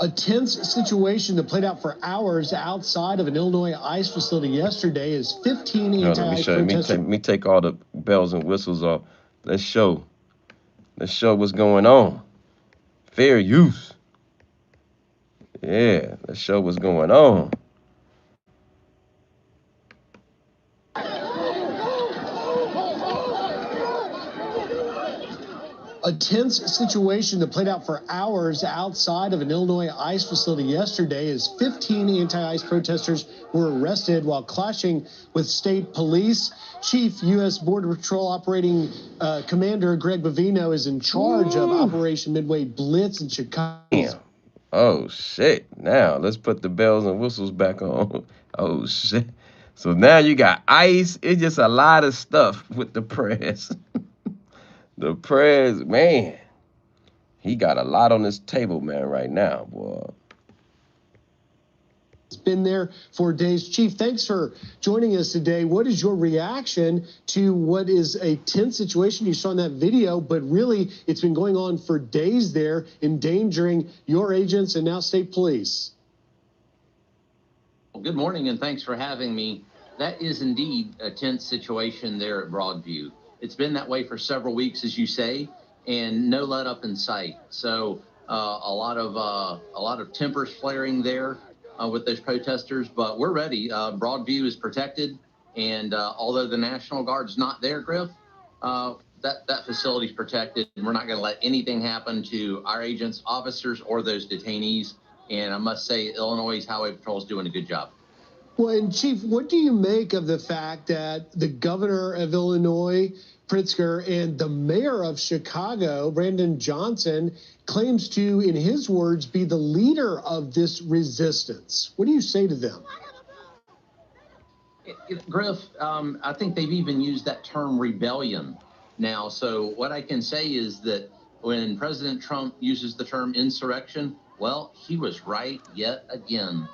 A tense situation that played out for hours outside of an Illinois ICE facility yesterday as 15 anti-ICE protesters... Let me take all the bells and whistles off. Let's show what's going on. Fair use. Yeah, let's show what's going on. A tense situation that played out for hours outside of an Illinois ICE facility yesterday as 15 anti-ICE protesters were arrested while clashing with state police. Chief U.S. Border Patrol Operating Commander Greg Bovino is in charge of Operation Midway Blitz in Chicago. Damn. Oh, shit. Now, let's put the bells and whistles back on. Oh, shit. So now you got ICE. It's just a lot of stuff with the Prez. The Prez, man, he got a lot on his table, man, right now, boy. It's been there for days. Chief, thanks for joining us today. What is your reaction to what is a tense situation? You saw in that video, but really it's been going on for days there, endangering your agents and now state police. Well, good morning, and thanks for having me. That is indeed a tense situation there at Broadview. It's been that way for several weeks, as you say, and no let up in sight. So a lot of tempers flaring there with those protesters, but we're ready. Broadview is protected, and although the National Guard's not there, Griff, that facility's protected, and we're not going to let anything happen to our agents, officers, or those detainees. And I must say, Illinois Highway Patrol is doing a good job. Well, and Chief, what do you make of the fact that the governor of Illinois, Pritzker, and the mayor of Chicago, Brandon Johnson, claims to, in his words, be the leader of this resistance? What do you say to them? Griff, I think they've even used that term rebellion now. So what I can say is that when President Trump uses the term insurrection, well, he was right yet again.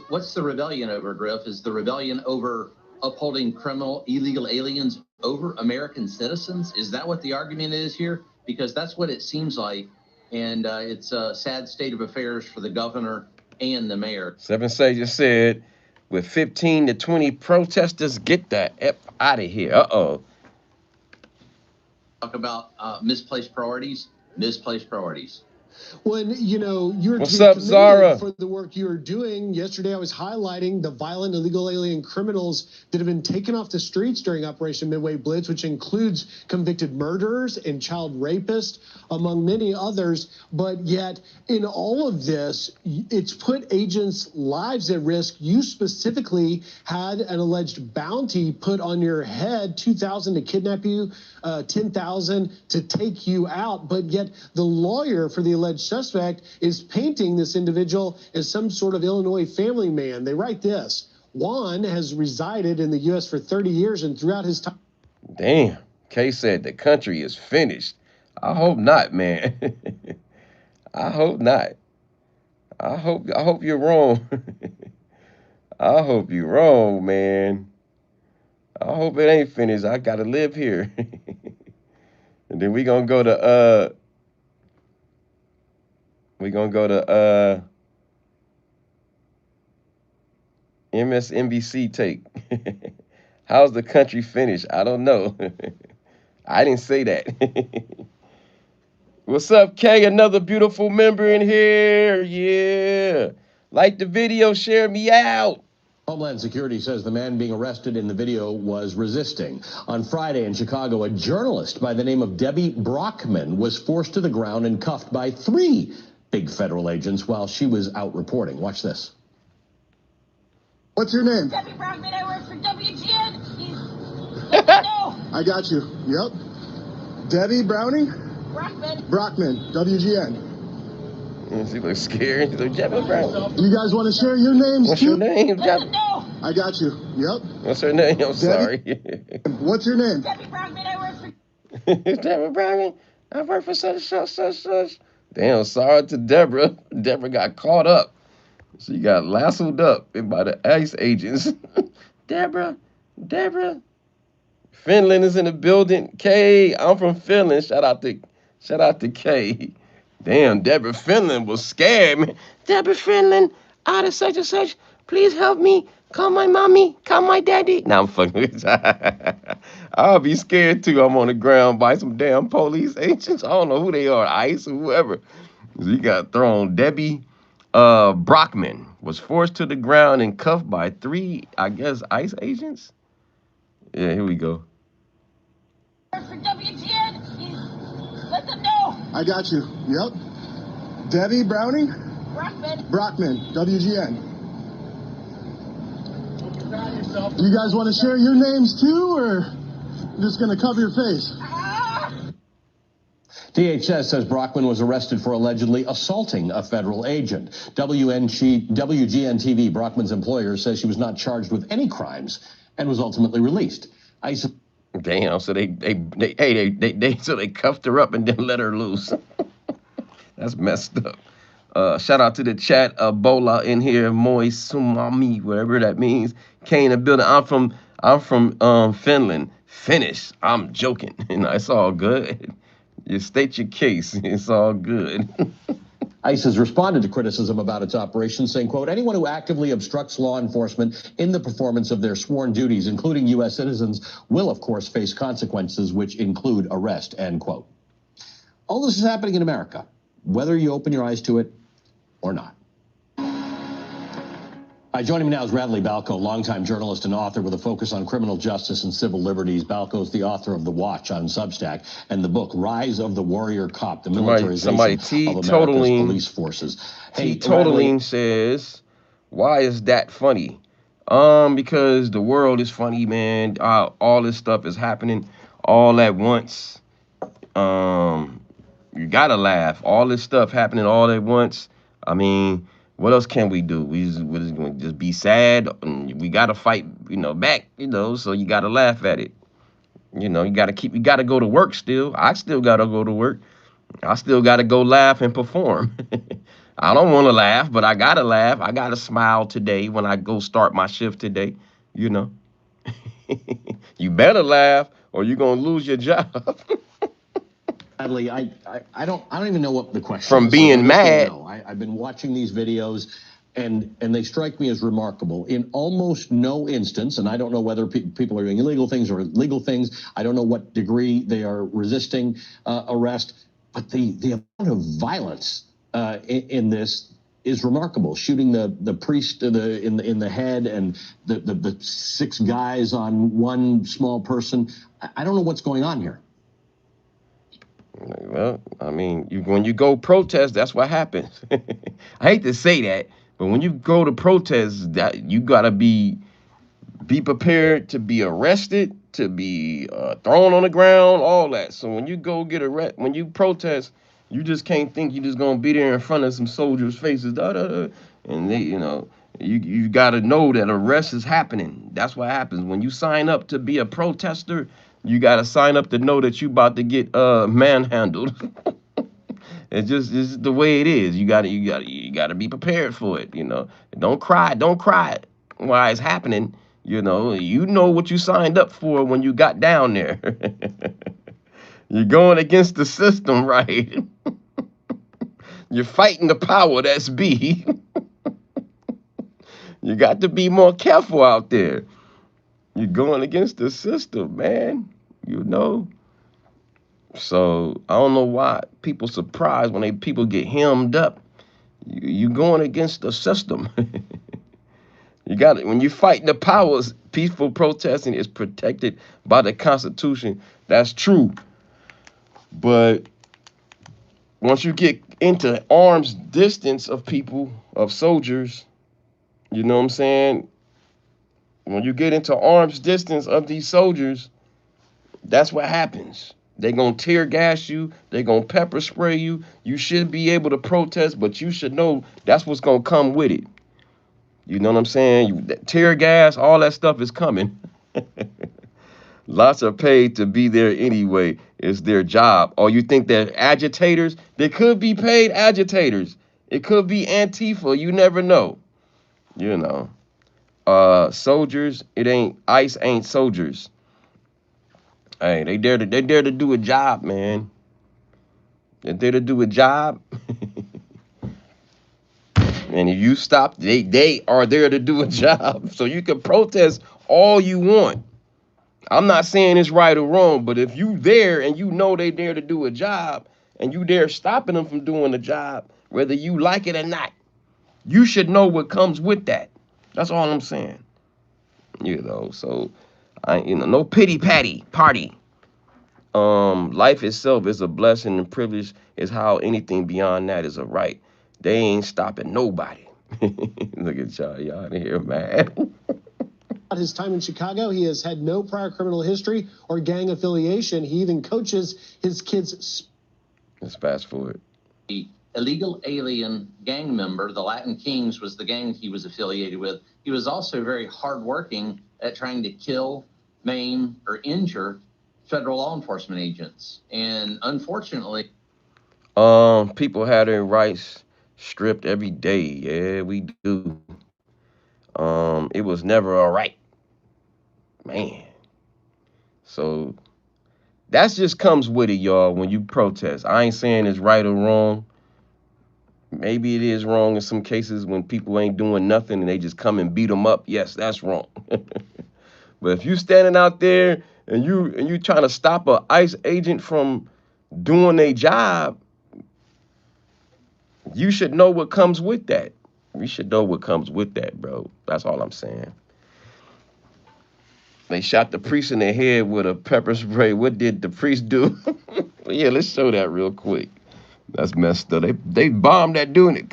What's the rebellion over, Griff? Is the rebellion over upholding illegal aliens over American citizens? Is that what the argument is here? Because that's what it seems like, and it's a sad state of affairs for the governor and the mayor. Seven Sages said, with 15 to 20 protesters. Get the F out of here. Uh-oh. Talk about misplaced priorities. Misplaced priorities. When, you know, you're What's up, Zara? for the work you're doing. Yesterday, I was highlighting the violent illegal alien criminals that have been taken off the streets during Operation Midway Blitz, which includes convicted murderers and child rapists, among many others. But yet, in all of this, it's put agents' lives at risk. You specifically had an alleged bounty put on your head, $2,000 to kidnap you, $10,000 to take you out. But yet, the lawyer for the alleged suspect is painting this individual as some sort of Illinois family man. They write this: Juan has resided in the U.S. for 30 years, and throughout his time. Damn. Kay said the country is finished. I hope not, man. I hope not. I hope you're wrong. I hope you're wrong, man. I hope it ain't finished. I gotta live here. And then we gonna go to MSNBC take. How's the country finished? I don't know. I didn't say that. What's up, Kay? Another beautiful member in here. Yeah. Like the video, share me out. Homeland Security says the man being arrested in the video was resisting. On Friday in Chicago, a journalist by the name of Debbie Brockman was forced to the ground and cuffed by 3 big federal agents while she was out reporting. Watch this. What's your name? Debbie Brockman, I work for WGN. I got you. Yep. Debbie Browning? Brockman, WGN. She looks scared. She's like, Debbie Brown. You guys want to share your names What's too? your name? I got you. Yep. What's her name? I'm sorry. What's your name? Debbie Brockman, I work for... Deborah Brown. I work for such. Damn, sorry to Deborah. Deborah got caught up. She got lassoed up by the ICE agents. Deborah. Finland is in the building. Kay, I'm from Finland. Shout out to Kay. Damn, Deborah Finland was scared, man. Deborah Finland, out of such and such. Please help me. Call my mommy. Call my daddy. Now I'm fucking with you. I'll be scared too. I'm on the ground by some damn police agents. I don't know who they are, ICE or whoever. You got thrown. Debbie Brockman was forced to the ground and cuffed by 3, I guess, ICE agents. Yeah, here we go. For WGN, let them know. I got you. Yep. Debbie Browning? Brockman, WGN. You guys want to share your names too, or just going to cover your face? DHS says Brockman was arrested for allegedly assaulting a federal agent. WGN TV, Brockman's employer, says she was not charged with any crimes and was ultimately released. Damn, so they cuffed her up and then let her loose. That's messed up. Shout out to the chat, Ebola in here, Moi Sumami, whatever that means. Kane in the building. I'm from Finland. Finnish. I'm joking. It's all good. You state your case. It's all good. ICE has responded to criticism about its operation, saying, quote, anyone who actively obstructs law enforcement in the performance of their sworn duties, including U.S. citizens, will, of course, face consequences which include arrest, end quote. All this is happening in America, whether you open your eyes to it or not. Joining me now is Radley Balco, longtime journalist and author with a focus on criminal justice and civil liberties. Balco is the author of The Watch on Substack and the book Rise of the Warrior Cop, the militarization of America's police forces. Teetotaling says, why is that funny? Because the world is funny, man. All this stuff is happening all at once. You gotta laugh. All this stuff happening all at once. I mean, what else can we do? We're just going to just be sad. We got to fight, back, so you got to laugh at it. You got to go to work still. I still got to go to work. I still got to go laugh and perform. I don't want to laugh, but I got to laugh. I got to smile today when I go start my shift today, You better laugh or you're going to lose your job. Sadly, I don't even know what the question from is. Being mad. I've been watching these videos, and they strike me as remarkable. In almost no instance, and I don't know whether people are doing illegal things or legal things, I don't know what degree they are resisting arrest, but the amount of violence in this is remarkable. Shooting the priest in the head, and the 6 guys on one small person. I don't know what's going on here. Well, I mean, when you go protest, that's what happens. I hate to say that, but when you go to protest, that you gotta be prepared to be arrested, to be thrown on the ground, all that. So when you go get arrested, when you protest, you just can't think you just gonna be there in front of some soldiers' faces, and they, you gotta know that arrest is happening. That's what happens when you sign up to be a protester. You gotta sign up to know that you about to get manhandled. It's just the way it is. You gotta be prepared for it. Don't cry while it's happening. You know what you signed up for when you got down there. You're going against the system, right? You're fighting the power that's be. You got to be more careful out there. You're going against the system, man. So I don't know why people surprised when people get hemmed up. You going against the system. You got it. When you fight the powers, peaceful protesting is protected by the Constitution. That's true. But once you get into arm's distance of people, of soldiers, you know what I'm saying? When you get into arm's distance of these soldiers, that's what happens. They're going to tear gas you. They're going to pepper spray you. You should be able to protest, but you should know that's what's going to come with it. You know what I'm saying? Tear gas, all that stuff is coming. Lots are paid to be there anyway. It's their job. Or you think they're agitators? They could be paid agitators. It could be Antifa. You never know. Soldiers, ICE ain't soldiers. Hey, they dare to do a job, man. They're there to do a job. And if you stop, they are there to do a job. So you can protest all you want. I'm not saying it's right or wrong, but if you there and you know they there to do a job and you there stopping them from doing the job, whether you like it or not, you should know what comes with that. That's all I'm saying. So no pity patty party. Life itself is a blessing, and privilege is how anything beyond that is a right. They ain't stopping nobody. Look at y'all in here, man. His time in Chicago, he has had no prior criminal history or gang affiliation. He even coaches his kids. Let's fast forward. The illegal alien gang member, the Latin Kings, was the gang he was affiliated with. He was also very hardworking at trying to kill, maim, or injure federal law enforcement agents. And unfortunately, people have their rights stripped every day. Yeah, we do. It was never all right, man. So that just comes with it, y'all. When you protest, I ain't saying it's right or wrong. Maybe it is wrong in some cases when people ain't doing nothing and they just come and beat them up. Yes, that's wrong. But if you standing out there and you trying to stop a ICE agent from doing their job, you should know what comes with that. We should know what comes with that, bro. That's all I'm saying. They shot the priest in the head with a pepper spray. What did the priest do? Yeah, let's show that real quick. That's messed up. They bombed that dude.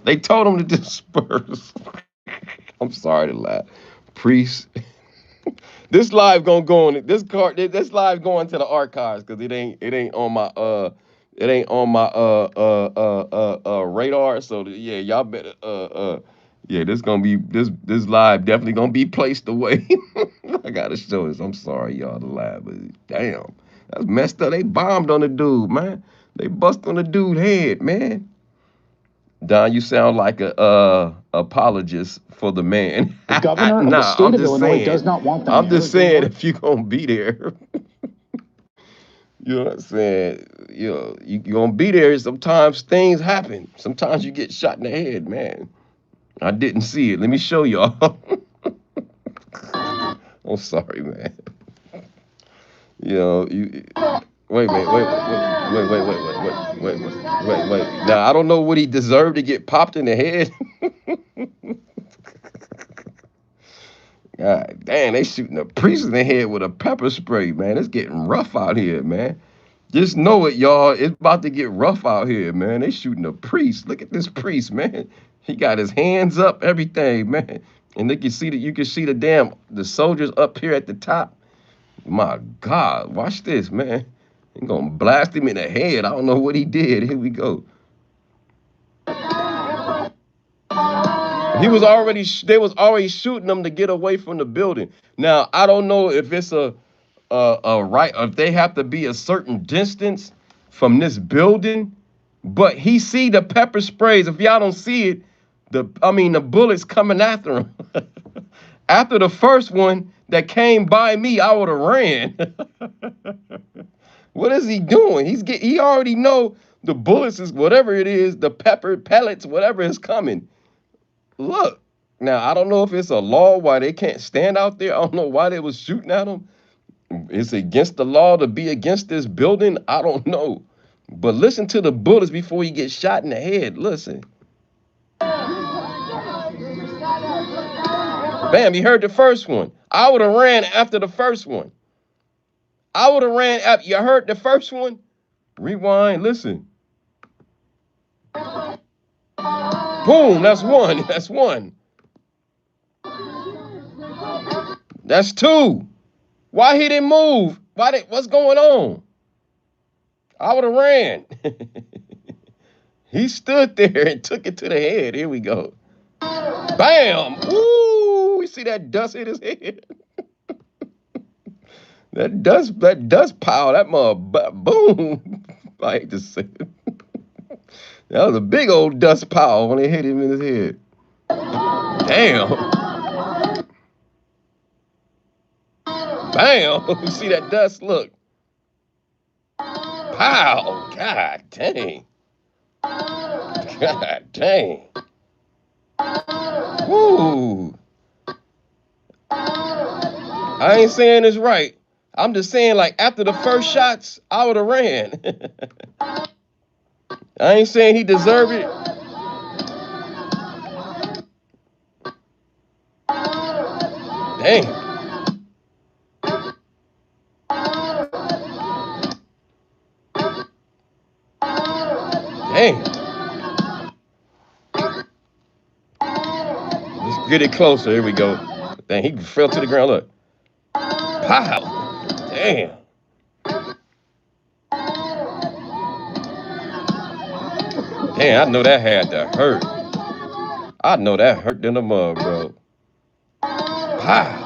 They told him to disperse. I'm sorry to lie. Priest. This live gonna go on this live going to the archives because it ain't on my radar. So yeah, y'all better yeah, this live definitely gonna be placed away. I gotta show this. I'm sorry, y'all, the live, but damn, that's messed up. They bombed on the dude, man. They bust on the dude's head, man. Don, you sound like a apologist for the man. The governor of the state of Illinois does not want them. I'm just saying if you gonna be there. You know what I'm saying? you're gonna be there. Sometimes things happen. Sometimes you get shot in the head, man. I didn't see it. Let me show y'all. I'm sorry, man. You wait. Now I don't know what he deserved to get popped in the head. God damn, they shooting a priest in the head with a pepper spray, man. It's getting rough out here, man. Just know it, y'all. It's about to get rough out here, man. They shooting a priest. Look at this priest, man. He got his hands up, everything, man. And you can see the soldiers up here at the top. My God, watch this, man. He gonna blast him in the head. I don't know what he did. Here we go. They was already shooting them to get away from the building. Now I don't know if it's a right, or if they have to be a certain distance from this building, but he see the pepper sprays. If y'all don't see it, the bullets coming after him. After the first one that came by me, I would have ran. What is he doing? He already know the bullets is whatever it is, the pepper pellets, whatever is coming. Look, now I don't know if it's a law why they can't stand out there. I don't know why they was shooting at them. It's against the law to be against this building. I don't know. But listen to the bullets before you get shot in the head. Listen. Bam, you heard the first one. I would have ran after the first one. I would have ran after you heard the first one. Rewind, listen. Boom, that's one. That's one. That's two. Why he didn't move? What's going on? I would have ran. He stood there and took it to the head. Here we go. Bam! Ooh, we see that dust hit his head. that dust pile, that boom. I hate to say it. That was a big old dust pile when it hit him in his head. Damn. Bam! You see that dust? Look. Pow! God dang. God dang. Woo! I ain't saying it's right. I'm just saying, like, after the first shots, I would have ran. I ain't saying he deserved it. Dang. Dang. Let's get it closer. Here we go. Dang, he fell to the ground. Look. Pow. Damn. Damn, I know that had to hurt. I know that hurt in the mud, bro. Pow.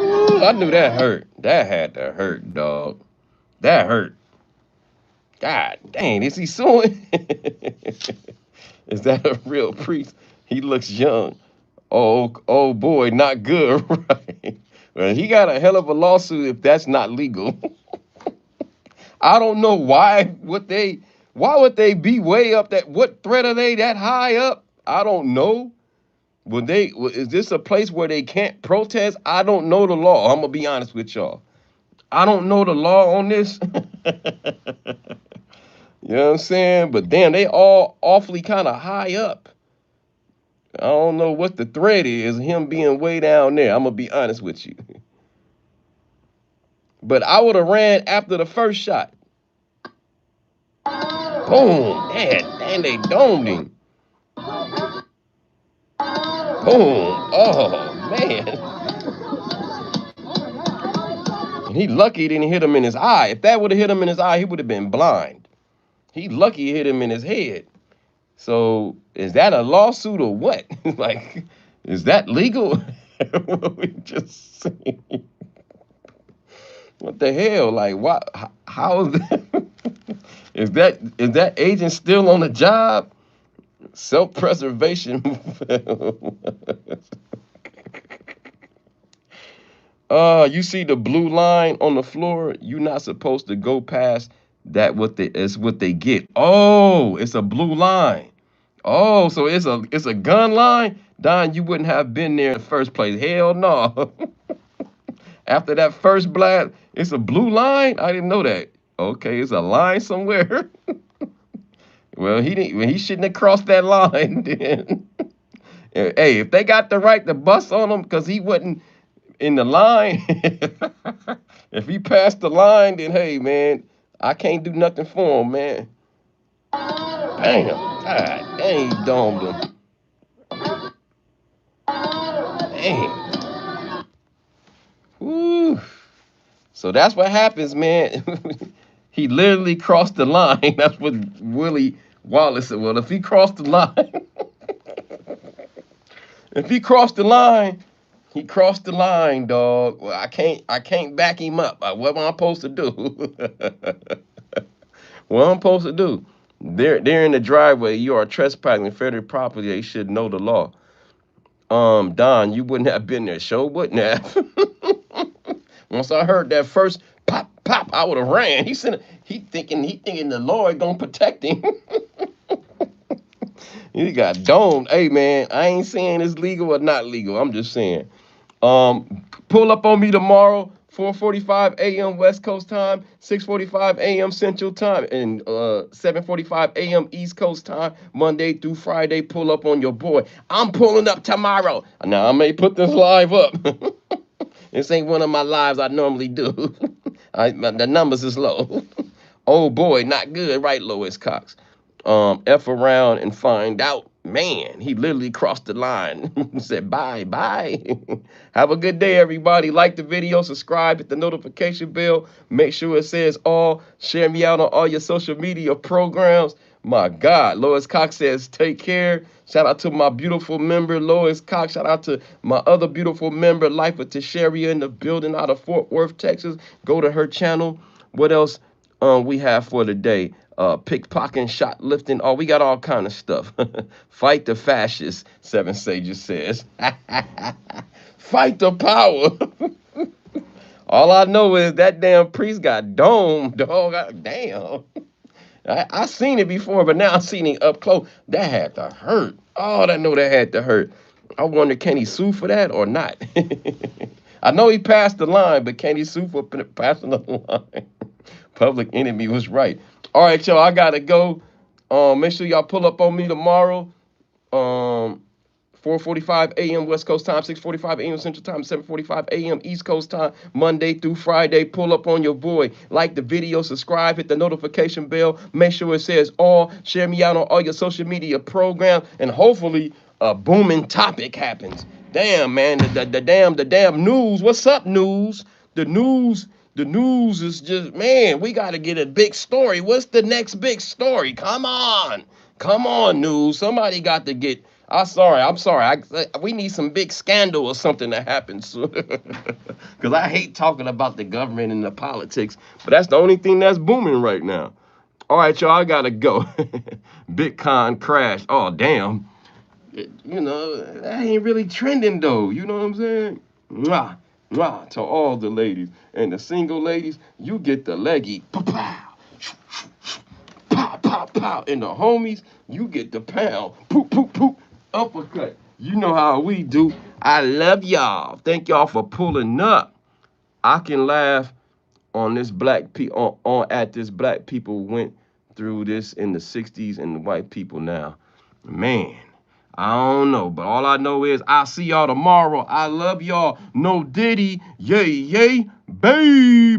Ooh, I knew that hurt. That had to hurt, dog. That hurt. God dang, is he suing? Is that a real priest? He looks young. Oh boy, not good, right? Well, he got a hell of a lawsuit if that's not legal. I don't know why would they be way up that, what threat are they that high up? I don't know. Is this a place where they can't protest? I don't know the law. I'm gonna be honest with y'all. I don't know the law on this. You know what I'm saying? But damn, they all awfully kind of high up. I don't know what the threat is, him being way down there. I'm gonna be honest with you. But I would have ran after the first shot. Boom. And they domed him. Boom. Oh, man. And he lucky he didn't hit him in his eye. If that would have hit him in his eye, he would have been blind. He lucky it hit him in his head. So is that a lawsuit or what? Like, is that legal? What we just saying? What the hell? Like, what? How is that? Is that agent still on the job? Self-preservation. You see the blue line on the floor? You're not supposed to go past that. It's what they get. Oh, it's a blue line. Oh, so it's a gun line? Don, you wouldn't have been there in the first place. Hell no. After that first blast, it's a blue line? I didn't know that. Okay, it's a line somewhere. Well, he didn't. Well, he shouldn't have crossed that line then. Hey, if they got the right to bust on him because he wasn't in the line, if he passed the line, then hey, man, I can't do nothing for him, man. Damn, God, dang, he domed him. Dang. Woo. So that's what happens, man. He literally crossed the line. That's what Willie Wallace said. Well, if he crossed the line, if he crossed the line, he crossed the line, dog. Well, I can't back him up. What am I supposed to do? What am I supposed to do? They're in the driveway. You are trespassing federal property. They should know the law. Don, you wouldn't have been there. Sure wouldn't have. Once I heard that first pop, pop, I would have ran. He thinking the Lord gonna protect him. He got domed. Hey man, I ain't saying it's legal or not legal. I'm just saying. Pull up on me tomorrow, 4:45 a.m. West Coast time, 6:45 a.m. Central time, and 7:45 a.m. East Coast time, Monday through Friday. Pull up on your boy. I'm pulling up tomorrow. Now I may put this live up. This ain't one of my lives I normally do. The numbers is low. Oh boy, not good, right, Lois Cox? F around and find out. Man, he literally crossed the line. Said bye, bye. Have a good day, everybody. Like the video, subscribe, hit the notification bell. Make sure it says all. Share me out on all your social media programs. My God, Lois Cox says take care. Shout out to my beautiful member, Lois Cox. Shout out to my other beautiful member, Life with Tasharia in the building out of Fort Worth, Texas. Go to her channel. What else we have for today? Pickpocketing, shoplifting. Oh, we got all kind of stuff. Fight the fascists, Seven Sages says. Fight the power. All I know is that damn priest got domed, dog. Damn. I seen it before, but now I seen it up close. That had to hurt. Oh, I know that had to hurt. I wonder, can he sue for that or not? I know he passed the line, but can he sue for passing the line? Public Enemy was right. All right, y'all, I gotta go. Make sure y'all pull up on me tomorrow. 4:45 a.m. West Coast time, 6:45 a.m. Central time, 7:45 a.m. East Coast time, Monday through Friday. Pull up on your boy. Like the video, subscribe, hit the notification bell. Make sure it says all. Share me out on all your social media programs, and hopefully a booming topic happens. Damn, man, the damn news. What's up, news? The news is just, man, we got to get a big story. What's the next big story? Come on. Come on, news. Somebody got to get. I'm sorry. We need some big scandal or something to happen soon. Because I hate talking about the government and the politics. But that's the only thing that's booming right now. All right, y'all, I got to go. Bitcoin crashed. Oh, damn. That ain't really trending, though. You know what I'm saying? Mwah. Mwah, to all the ladies. And the single ladies, you get the leggy. Pow, pow, pow, pow. And the homies, you get the pound. Poop, poop, poop. Uppercut. You know how we do. I love y'all. Thank y'all for pulling up. I can laugh on this at this black people went through this in the 60s and the white people now. Man. I don't know, but all I know is I'll see y'all tomorrow. I love y'all. No Diddy. Yay, yay, baby.